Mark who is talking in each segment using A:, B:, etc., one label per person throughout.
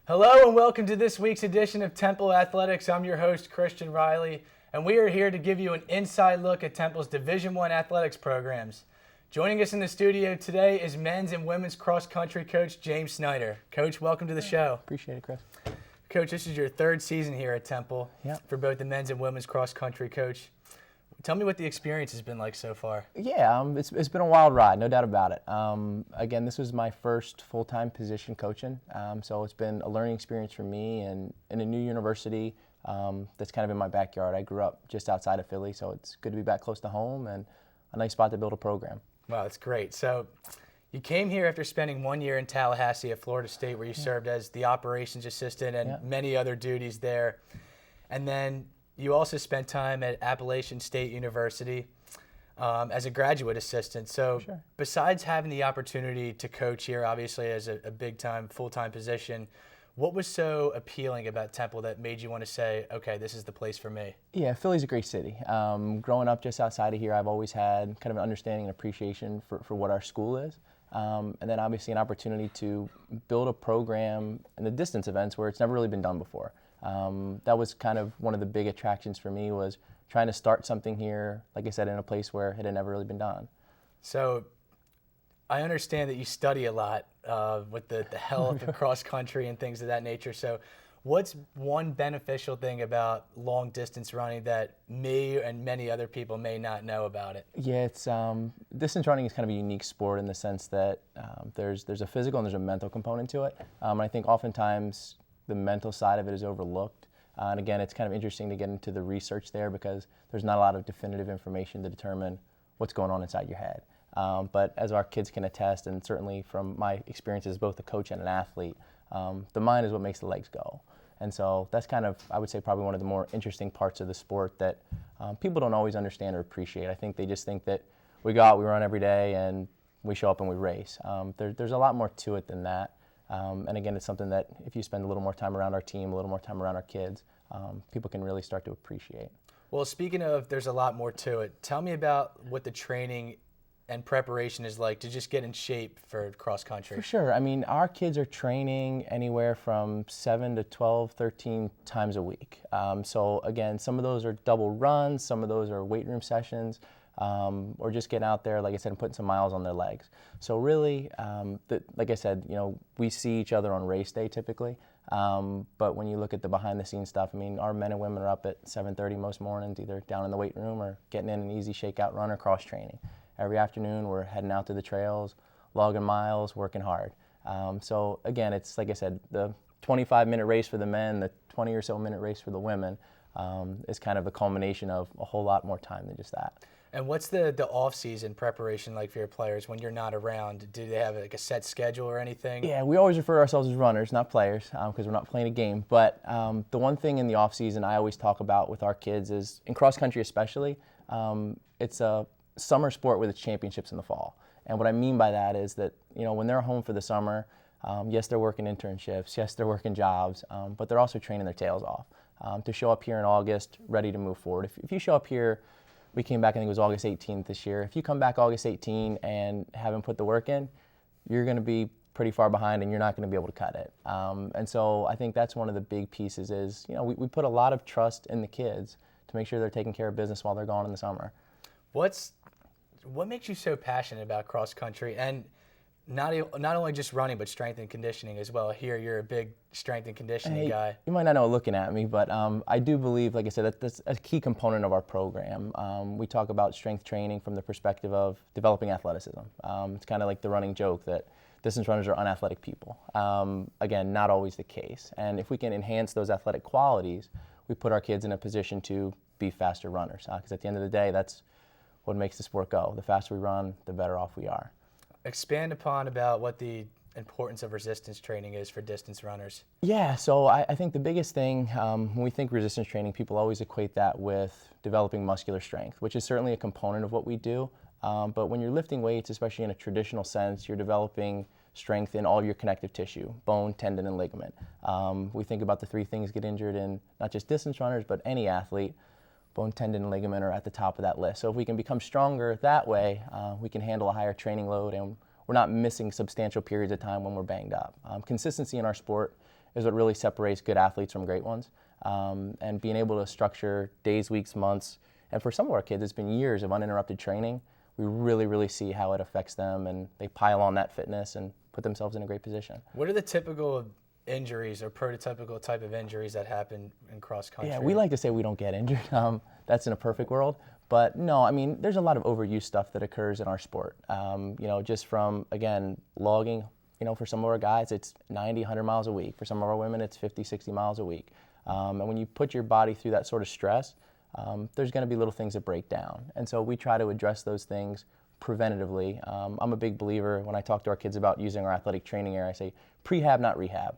A: Hello and welcome to this week's edition of Temple Athletics. I'm your host, Christian Reilly, and we are here to give you an inside look at Temple's Division I athletics programs. Joining us in the studio today is men's and women's cross-country coach James Snyder. Coach, welcome to the show.
B: Appreciate it, Chris.
A: Coach, this is your third season here at Temple
B: Yep.
A: for both the men's and women's cross-country coach. Tell me what the experience has been like so far.
B: Yeah, it's been a wild ride, no doubt about it. Again, this was my first full-time position coaching, so it's been a learning experience for me and in a new university that's kind of in my backyard. I grew up just outside of Philly, so it's good to be back close to home and a nice spot to build a program.
A: Wow, that's great. So you came here after spending 1 year in Tallahassee at Florida State, where you served as the operations assistant and many other duties there. And then you also spent time at Appalachian State University as a graduate assistant. So besides having the opportunity to coach here, obviously as a big-time, full-time position, what was so appealing about Temple that made you want to say, okay, this is the place for me?
B: Yeah, Philly's a great city. Growing up just outside of here, I've always had kind of an understanding and appreciation for what our school is. And then obviously an opportunity to build a program in the distance events where it's never really been done before. That was kind of one of the big attractions for me, was trying to start something here, like I said, in a place where it had never really been done.
A: So I understand that you study a lot with the health and cross country and things of that nature. So what's one beneficial thing about long distance running that me and many other people may not know about it?
B: Yeah, it's distance running is kind of a unique sport in the sense that there's a physical and there's a mental component to it. I think oftentimes the mental side of it is overlooked. And again, it's kind of interesting to get into the research there because there's not a lot of definitive information to determine what's going on inside your head. But as our kids can attest, and certainly from my experience as both a coach and an athlete, the mind is what makes the legs go. And so that's kind of, I would say, probably one of the more interesting parts of the sport that people don't always understand or appreciate. I think they just think that we go out, we run every day, and we show up and we race. There's a lot more to it than that. And again, it's something that if you spend a little more time around our team, a little more time around our kids, people can really start to appreciate.
A: Well, speaking of there's a lot more to it, tell me about what the training and preparation is like to just get in shape for cross country.
B: For sure. I mean, our kids are training anywhere from 7 to 12, 13 times a week. So again, some of those are double runs, some of those are weight room sessions, or just getting out there, like I said, and putting some miles on their legs. So really, like I said, we see each other on race day typically. But when you look at the behind the scenes stuff, I mean, our men and women are up at 7:30 most mornings, either down in the weight room or getting in an easy shakeout run or cross training. Every afternoon, we're heading out to the trails, logging miles, working hard. So again, it's like I said, the 25-minute race for the men, the 20 or so minute race for the women is kind of a culmination of a whole lot more time than just that.
A: And what's the off-season preparation like for your players when you're not around? Do they have like a set schedule or anything?
B: Yeah, we always refer to ourselves as runners, not players, because we're not playing a game. But the one thing in the off-season I always talk about with our kids is, in cross-country especially, it's a summer sport with its championships in the fall. And what I mean by that is that, when they're home for the summer, yes, they're working internships, yes, they're working jobs, but they're also training their tails off to show up here in August ready to move forward. If you show up here, we came back, I think it was August 18th this year. If you come back August 18 and haven't put the work in, you're going to be pretty far behind and you're not going to be able to cut it. And so I think that's one of the big pieces is, we put a lot of trust in the kids to make sure they're taking care of business while they're gone in the summer.
A: What makes you so passionate about cross country, and not only just running but strength and conditioning as well? Here you're a big strength and conditioning guy.
B: You might not know looking at me, but I do believe, like I said, that's a key component of our program. We talk about strength training from the perspective of developing athleticism. It's kind of like the running joke that distance runners are unathletic people. Again, not always the case. And if we can enhance those athletic qualities, we put our kids in a position to be faster runners. Because at the end of the day, that's what makes the sport go. The faster we run, the better off we are.
A: Expand upon about what the importance of resistance training is for distance runners.
B: Yeah, so I think the biggest thing, when we think resistance training, people always equate that with developing muscular strength, which is certainly a component of what we do. But when you're lifting weights, especially in a traditional sense, you're developing strength in all of your connective tissue, bone, tendon, and ligament. We think about the three things get injured in not just distance runners, but any athlete. Bone, tendon, and ligament are at the top of that list. So if we can become stronger that way, we can handle a higher training load, and we're not missing substantial periods of time when we're banged up. Consistency in our sport is what really separates good athletes from great ones. And being able to structure days, weeks, months, and for some of our kids, it's been years of uninterrupted training. We really, really see how it affects them, and they pile on that fitness and put themselves in a great position.
A: What are the typical injuries or prototypical type of injuries that happen in cross country?
B: Yeah, we like to say we don't get injured. That's in a perfect world. But no, I mean, there's a lot of overuse stuff that occurs in our sport. Just from, again, logging, for some of our guys, it's 90, 100 miles a week. For some of our women, it's 50, 60 miles a week. And when you put your body through that sort of stress, there's going to be little things that break down. And so we try to address those things preventatively. I'm a big believer when I talk to our kids about using our athletic training area, I say prehab, not rehab.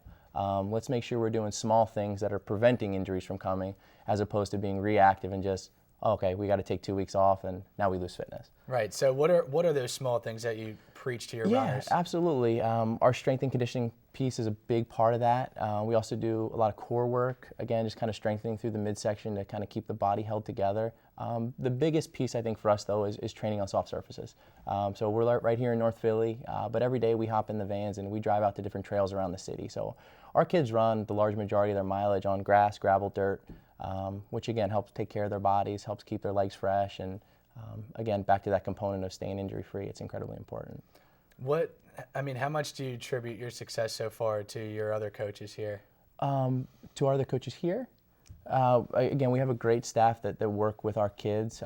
B: Let's make sure we're doing small things that are preventing injuries from coming as opposed to being reactive and just, okay, we got to take 2 weeks off and now we lose fitness.
A: Right. So what are those small things that you preach to your runners?
B: Yeah, absolutely. Our strength and conditioning piece is a big part of that. We also do a lot of core work, again, just kind of strengthening through the midsection to kind of keep the body held together. The biggest piece, I think, for us, though, is training on soft surfaces. So we're right here in North Philly, but every day we hop in the vans and we drive out to different trails around the city. So our kids run the large majority of their mileage on grass, gravel, dirt, which, again, helps take care of their bodies, helps keep their legs fresh, and, again, back to that component of staying injury-free, it's incredibly important.
A: How much do you attribute your success so far to your other coaches here?
B: To our other coaches here? Again, we have a great staff that work with our kids,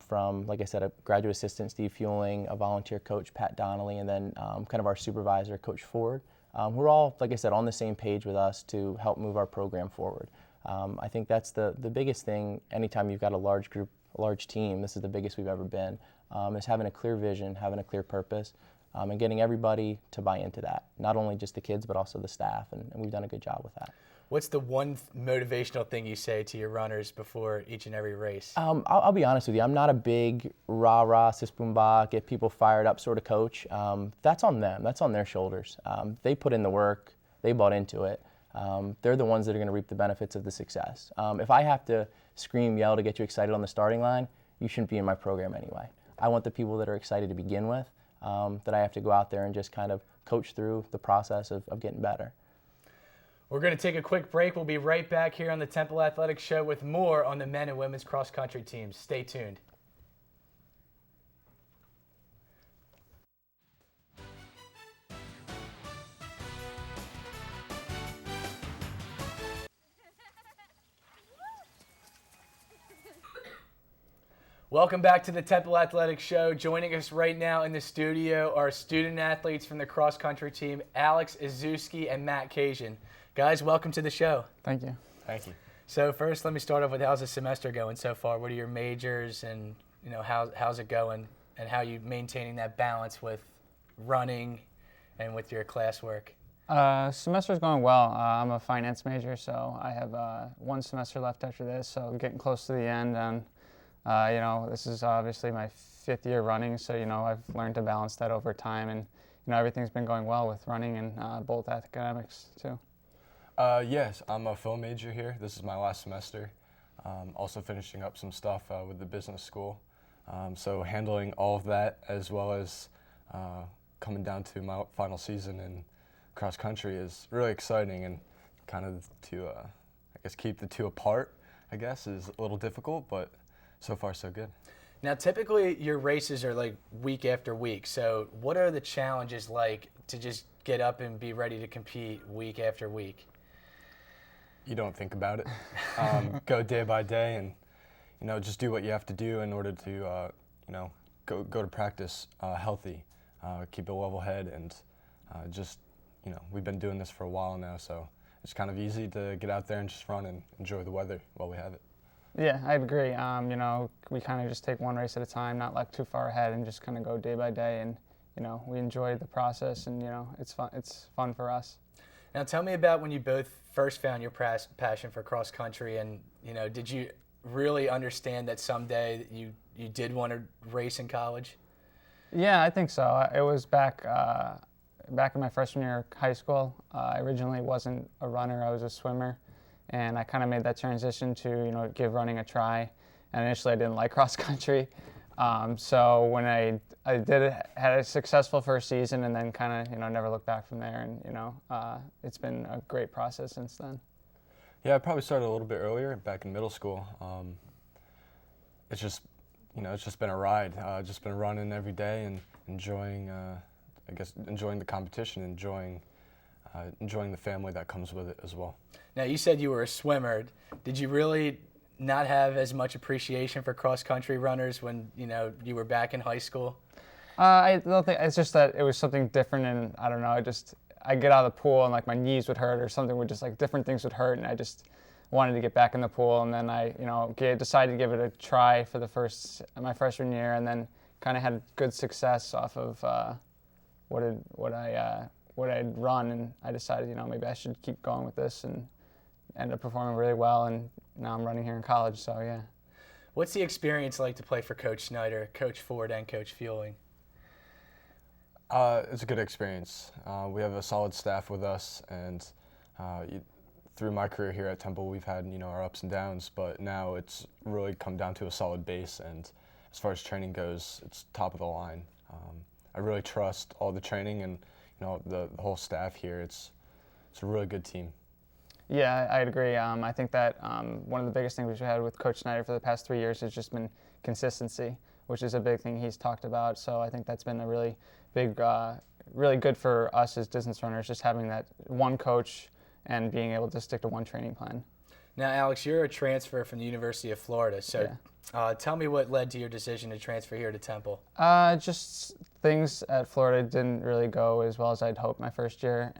B: from, like I said, a graduate assistant, Steve Fueling, a volunteer coach, Pat Donnelly, and then kind of our supervisor, Coach Ford. We're all, like I said, on the same page with us to help move our program forward. I think that's the biggest thing anytime you've got a large group, a large team, this is the biggest we've ever been, is having a clear vision, having a clear purpose, and getting everybody to buy into that. Not only just the kids, but also the staff, and we've done a good job with that.
A: What's the one motivational thing you say to your runners before each and every race?
B: I'll be honest with you. I'm not a big rah-rah, sis-boom-bah, get people fired up sort of coach. That's on them. That's on their shoulders. They put in the work. They bought into it. They're the ones that are going to reap the benefits of the success. If I have to scream, yell to get you excited on the starting line, you shouldn't be in my program anyway. I want the people that are excited to begin with, that I have to go out there and just kind of coach through the process of getting better.
A: We're going to take a quick break. We'll be right back here on the Temple Athletics Show with more on the men and women's cross country teams. Stay tuned. Welcome back to the Temple Athletics Show. Joining us right now in the studio are student athletes from the cross country team, Alex Izuski and Matt Cajun. Guys, welcome to the show.
C: Thank you.
A: Thank you. So first, let me start off with how's the semester going so far? What are your majors, and how's it going, and how are you maintaining that balance with running and with your classwork?
C: Semester's going well. I'm a finance major, so I have one semester left after this, so I'm getting close to the end. And this is obviously my 5th year running, so I've learned to balance that over time, and everything's been going well with running and both academics too.
D: Yes, I'm a film major here. This is my last semester. Also finishing up some stuff with the business school. So handling all of that, as well as coming down to my final season in cross country, is really exciting, and kind of to keep the two apart, is a little difficult, but so far so good.
A: Now, typically your races are like week after week. So what are the challenges like to just get up and be ready to compete week after week?
D: You don't think about it. Go day by day, and just do what you have to do in order to go to practice healthy, keep a level head, and we've been doing this for a while now, so it's kind of easy to get out there and just run and enjoy the weather while we have it.
C: Yeah, I agree. We kind of just take one race at a time, not like too far ahead, and just kind of go day by day, and we enjoy the process, and it's fun. It's fun for us.
A: Now, tell me about when you both first found your passion for cross country, and did you really understand that someday you did want to race in college?
C: Yeah, I think so. It was back in my freshman year of high school. I originally wasn't a runner; I was a swimmer, and I kind of made that transition to give running a try. And initially, I didn't like cross country, So when I had a successful first season, and then kind of never looked back from there, and it's been a great process since then.
D: Yeah, I probably started a little bit earlier, back in middle school. It's just it's just been a ride. Just been running every day and enjoying enjoying the competition, enjoying the family that comes with it as well.
A: Now, you said you were a swimmer. Did you really not have as much appreciation for cross-country runners when you were back in high school?
C: I don't think it's just that it was something different, and I don't know. I get out of the pool and like my knees would hurt or something would just like different things would hurt, and I just wanted to get back in the pool, and then I decided to give it a try for my freshman year, and then kind of had good success off of what I'd run, and I decided maybe I should keep going with this, and ended up performing really well, and now I'm running here in college, so yeah.
A: What's the experience like to play for Coach Snyder, Coach Ford, and Coach Fueling?
D: It's a good experience. We have a solid staff with us, and through my career here at Temple, we've had our ups and downs, but now it's really come down to a solid base, and as far as training goes, it's top of the line. I really trust all the training and the whole staff here. It's a really good team.
C: Yeah, I'd agree. I think that one of the biggest things we've had with Coach Snyder for the past 3 years has just been consistency, which is a big thing he's talked about. So I think that's been a really big, really good for us as distance runners, just having that one coach and being able to stick to one training plan.
A: Now, Alex, you're a transfer from the University of Florida, so
C: yeah.
A: Tell me what led to your decision to transfer here to Temple.
C: Just things at Florida didn't really go as well as I'd hoped my first year.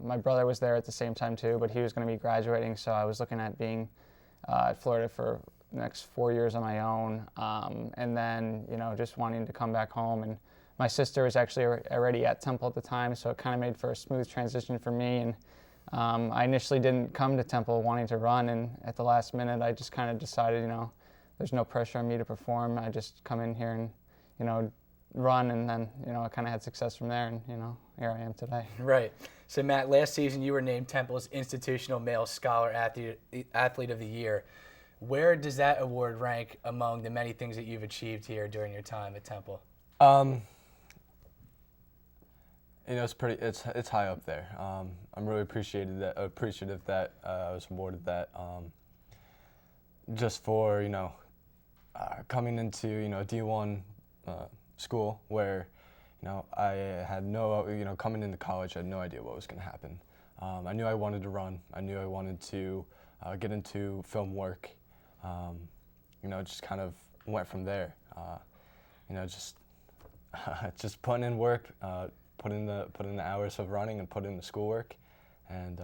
C: My brother was there at the same time too, but he was going to be graduating, so I was looking at being at Florida for the next 4 years on my own, and then just wanting to come back home. And my sister was actually already at Temple at the time, so it kind of made for a smooth transition for me. And I initially didn't come to Temple wanting to run, and at the last minute I just kind of decided, there's no pressure on me to perform. I just come in here and, run, and then, I kind of had success from there, and, here I am today.
A: Right. So, Matt, last season you were named Temple's Institutional Male Scholar Athlete of the Year. Where does that award rank among the many things that you've achieved here during your time at Temple?
D: It's high up there. I'm really appreciative that I was awarded that. Just for coming into D1 school where I had coming into college I had no idea what was going to happen. I knew I wanted to run. I knew I wanted to get into film work. Just kind of went from there. Just putting in work. Put in the hours of running and put in the schoolwork, and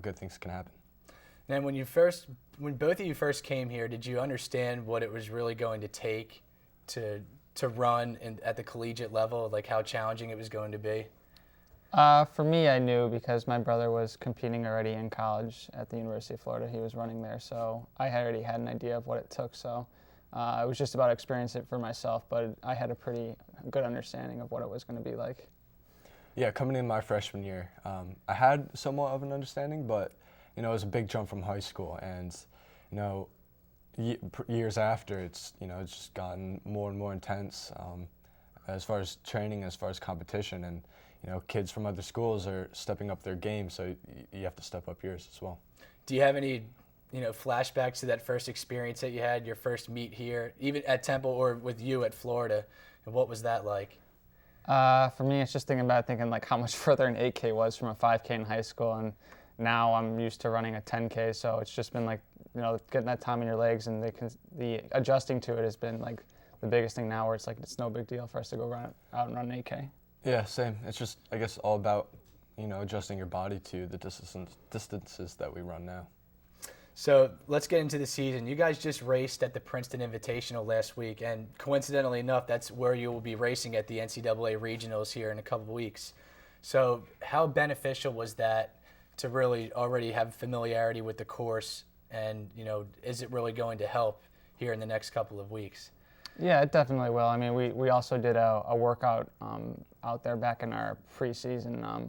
D: good things can happen.
A: And when both of you first came here, did you understand what it was really going to take to run at the collegiate level, like how challenging it was going to be?
C: For me, I knew because my brother was competing already in college at the University of Florida. He was running there, so I already had an idea of what it took. So it was just about experiencing it for myself, but I had a pretty good understanding of what it was going to be like.
D: Yeah, coming in my freshman year, I had somewhat of an understanding, but it was a big jump from high school, and years after, it's just gotten more and more intense as far as training, as far as competition, and kids from other schools are stepping up their game, so you have to step up yours as well.
A: Do you have any flashbacks to that first experience that you had, your first meet here, even at Temple or with you at Florida, and what was that like?
C: For me, it's just thinking like how much further an 8K was from a 5K in high school, and now I'm used to running a 10K, so it's just been like, getting that time in your legs, and the adjusting to it has been like the biggest thing now, where it's like it's no big deal for us to go out and run an 8K.
D: Yeah, same. It's just, I guess, all about, adjusting your body to the distances that we run now.
A: So let's get into the season. You guys just raced at the Princeton Invitational last week, and coincidentally enough, that's where you will be racing at the NCAA Regionals here in a couple of weeks. So how beneficial was that to really already have familiarity with the course, and is it really going to help here in the next couple of weeks?
C: Yeah, it definitely will. I mean, we also did a workout out there back in our preseason.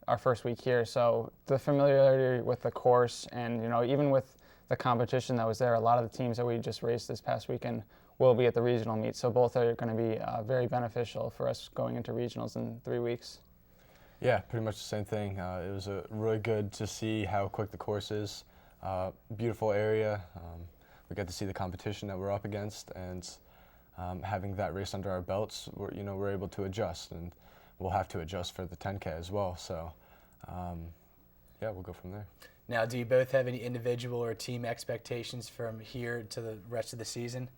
C: Our first week here, so the familiarity with the course, and even with the competition that was there, a lot of the teams that we just raced this past weekend will be at the regional meet. So both are going to be very beneficial for us going into regionals in 3 weeks.
D: Yeah, pretty much the same thing. It was really good to see how quick the course is. Beautiful area. We got to see the competition that we're up against, and having that race under our belts, we're able to adjust, and we'll have to adjust for the 10K as well. So, yeah, we'll go from there.
A: Now, do you both have any individual or team expectations from here to the rest of the season?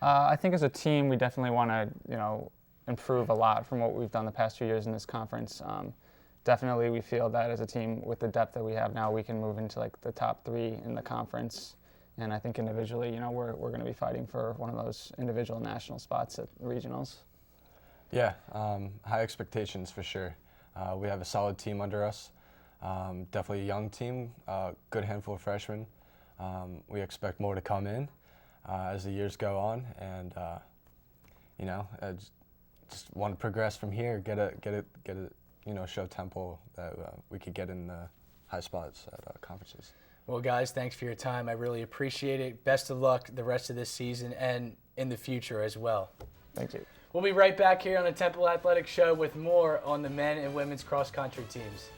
C: I think as a team, we definitely want to, improve a lot from what we've done the past few years in this conference. Definitely, we feel that as a team, with the depth that we have now, we can move into like the top 3 in the conference. And I think individually, we're going to be fighting for one of those individual national spots at regionals.
D: Yeah, high expectations for sure. We have a solid team under us. Definitely a young team, good handful of freshmen. We expect more to come in as the years go on, and just want to progress from here. Get it. Show Temple that we could get in the high spots at conferences.
A: Well, guys, thanks for your time. I really appreciate it. Best of luck the rest of this season and in the future as well.
C: Thank you.
A: We'll be right back here on the Temple Athletic Show with more on the men and women's cross-country teams.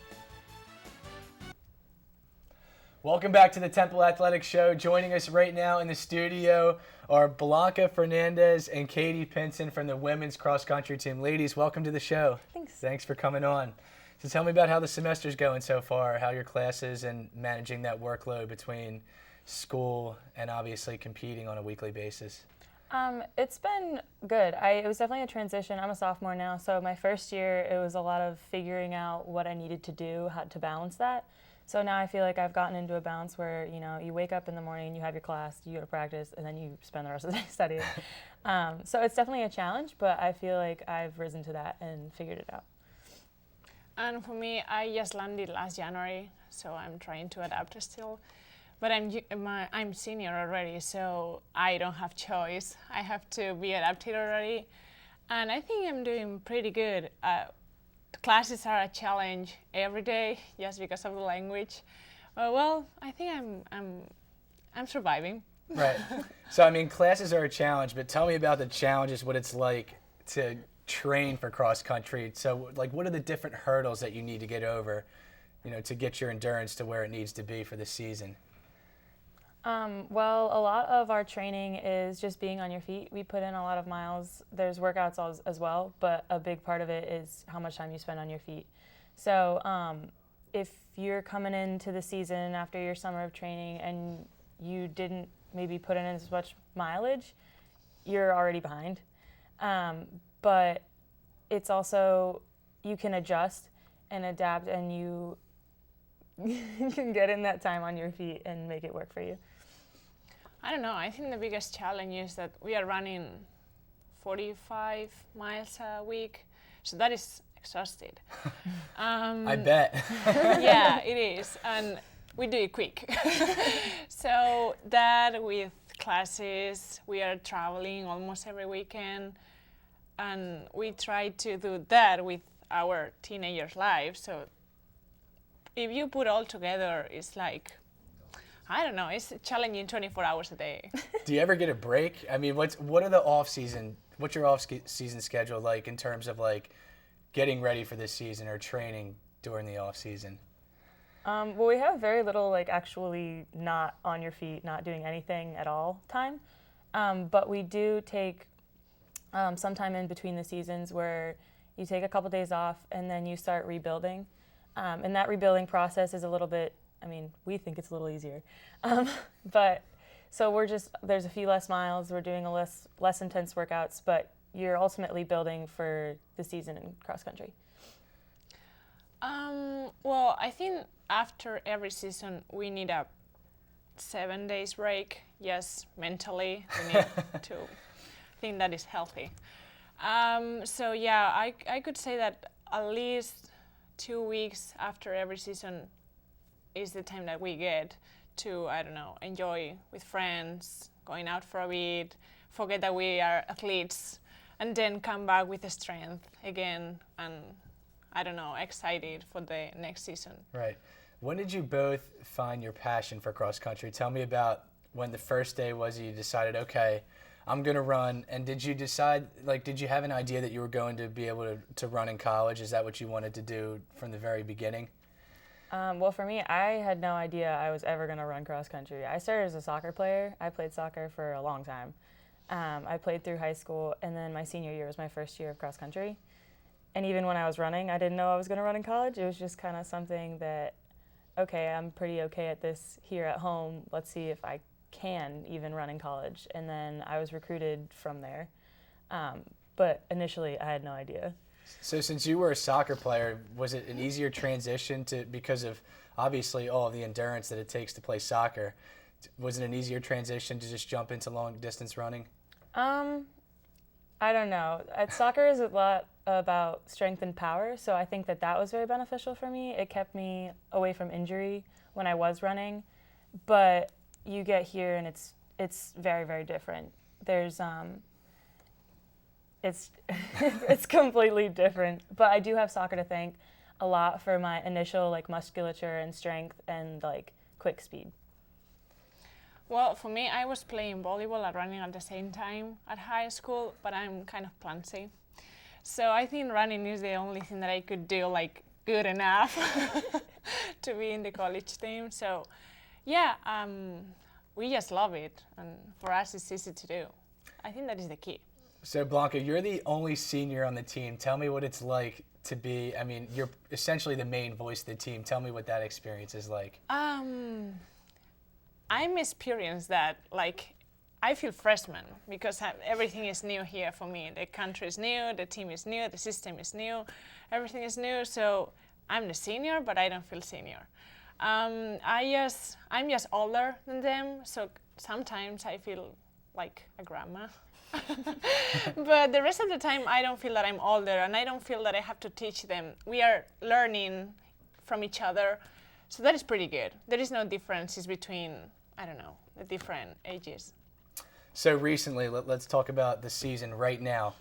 A: Welcome back to the Temple Athletic Show. Joining us right now in the studio are Blanca Fernandez and Katie Pinson from the women's cross-country team. Ladies, welcome to the show.
E: Thanks.
A: Thanks for coming on. So tell me about how the semester's going so far, how your classes and managing that workload between school and obviously competing on a weekly basis.
E: It's been good. It was definitely a transition. I'm a sophomore now, so my first year it was a lot of figuring out what I needed to do, how to balance that. So now I feel like I've gotten into a balance where, you wake up in the morning, you have your class, you go to practice, and then you spend the rest of the day studying. So it's definitely a challenge, but I feel like I've risen to that and figured it out.
F: And for me, I just landed last January, so I'm trying to adapt still. But I'm senior already, so I don't have choice. I have to be adapted already. And I think I'm doing pretty good. Classes are a challenge every day just because of the language. Well, I think I'm surviving.
A: Right. So, classes are a challenge, but tell me about the challenges, what it's like to train for cross country. So, what are the different hurdles that you need to get over, to get your endurance to where it needs to be for the season?
E: Well, a lot of our training is just being on your feet. We put in a lot of miles. There's workouts as well, but a big part of it is how much time you spend on your feet. So if you're coming into the season after your summer of training and you didn't maybe put in as much mileage, you're already behind. But it's also, you can adjust and adapt, and you can get in that time on your feet and make it work for you.
F: I don't know. I think the biggest challenge is that we are running 45 miles a week, so that is exhausted.
A: I bet.
F: Yeah, it is, and we do it quick. So that with classes, we are traveling almost every weekend, and we try to do that with our teenagers' lives. So if you put all together, it's like, I don't know, it's challenging 24 hours a day.
A: Do you ever get a break? What are the what's your off-season schedule like in terms of getting ready for this season or training during the off-season?
E: Well, we have very little actually not on your feet, not doing anything at all time. But we do take some time in between the seasons where you take a couple days off and then you start rebuilding. And that rebuilding process is a little bit, we think it's a little easier. But so there's a few less miles, we're doing less intense workouts, but you're ultimately building for the season in cross country.
F: Well, I think after every season we need a 7 days break. Yes, mentally we need to think that is healthy. So yeah, I could say that at least 2 weeks after every season is the time that we get to, enjoy with friends, going out for a bit, forget that we are athletes, and then come back with the strength again and, excited for the next season.
A: Right. When did you both find your passion for cross country? Tell me about when the first day was you decided, okay, I'm going to run. And did you decide, like, did you have an idea that you were going to be able to run in college? Is that what you wanted to do from the very beginning?
E: Well, for me, I had no idea I was ever going to run cross country. I started as a soccer player. I played soccer for a long time. I played through high school, and then my senior year was my first year of cross country. And even when I was running, I didn't know I was going to run in college. It was just kind of something that, okay, I'm pretty okay at this here at home. Let's see if I can even run in college. And then I was recruited from there. But initially, I had no idea.
A: So since you were a soccer player, was it an easier transition because of obviously all of the endurance that it takes to play soccer? Was it an easier transition to just jump into long distance running?
E: I don't know. Soccer is a lot about strength and power, so I think that was very beneficial for me. It kept me away from injury when I was running, but you get here and it's very, very different. There's it's completely different, but I do have soccer to thank a lot for my initial like musculature and strength and like quick speed.
F: Well, for me, I was playing volleyball and running at the same time at high school, but I'm kind of clumsy. So I think running is the only thing that I could do like good enough to be in the college team. So yeah, we just love it, and for us it's easy to do. I think that is the key.
A: So Blanca, you're the only senior on the team. Tell me what it's like to be, I mean, you're essentially the main voice of the team. Tell me what that experience is like.
F: I'm experienced that, like, I feel freshman because everything is new here for me. The country is new, the team is new, the system is new, everything is new. So I'm the senior, but I don't feel senior. I'm just older than them, so sometimes I feel like a grandma. But the rest of the time, I don't feel that I'm older, and I don't feel that I have to teach them. We are learning from each other, so that is pretty good. There is no differences between, I don't know, the different ages.
A: So recently, let's talk about the season right now.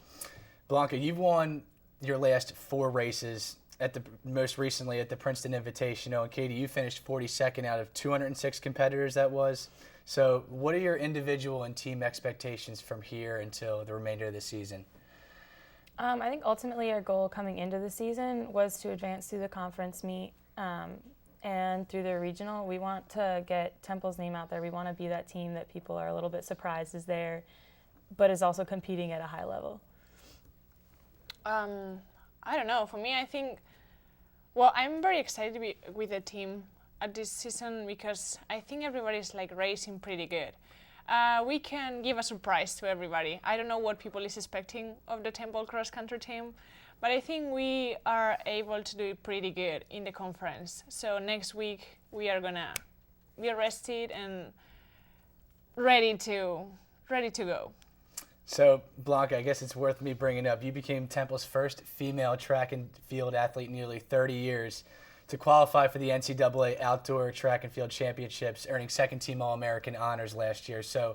A: Blanca, you've won your last 4 races, most recently at the Princeton Invitational, and Katie, you finished 42nd out of 206 competitors that was. So what are your individual and team expectations from here until the remainder of the season?
E: I think ultimately our goal coming into the season was to advance through the conference meet and through the regional. We want to get Temple's name out there. We want to be that team that people are a little bit surprised is there, but is also competing at a high level.
F: I don't know. For me, I think, well, I'm very excited to be with the team at this season because I think everybody's like racing pretty good. We can give a surprise to everybody. I don't know what people is expecting of the Temple cross country team, but I think we are able to do it pretty good in the conference. So next week we are gonna be rested and ready to go.
A: So Blanca, I guess it's worth me bringing up. You became Temple's first female track and field athlete in nearly 30 years to qualify for the NCAA Outdoor Track and Field Championships, earning second-team All-American honors last year. So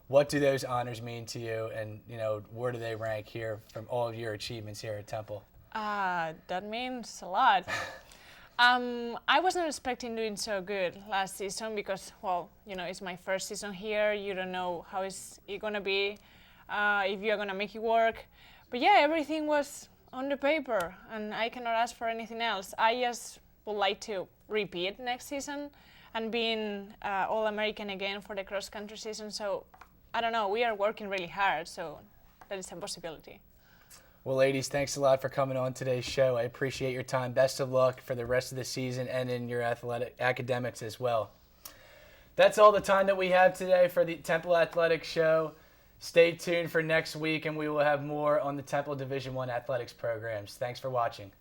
A: what do those honors mean to you, and where do they rank here from all of your achievements here at Temple?
F: That means a lot. I wasn't expecting doing so good last season because, well, it's my first season here. You don't know how it's going to be, if you're going to make it work. But yeah, everything was on the paper, and I cannot ask for anything else. I just would like to repeat next season and being All-American again for the cross-country season. So, I don't know, we are working really hard, so that is a possibility.
A: Well, ladies, thanks a lot for coming on today's show. I appreciate your time. Best of luck for the rest of the season and in your academics as well. That's all the time that we have today for the Temple Athletics Show. Stay tuned for next week, and we will have more on the Temple Division I athletics programs. Thanks for watching.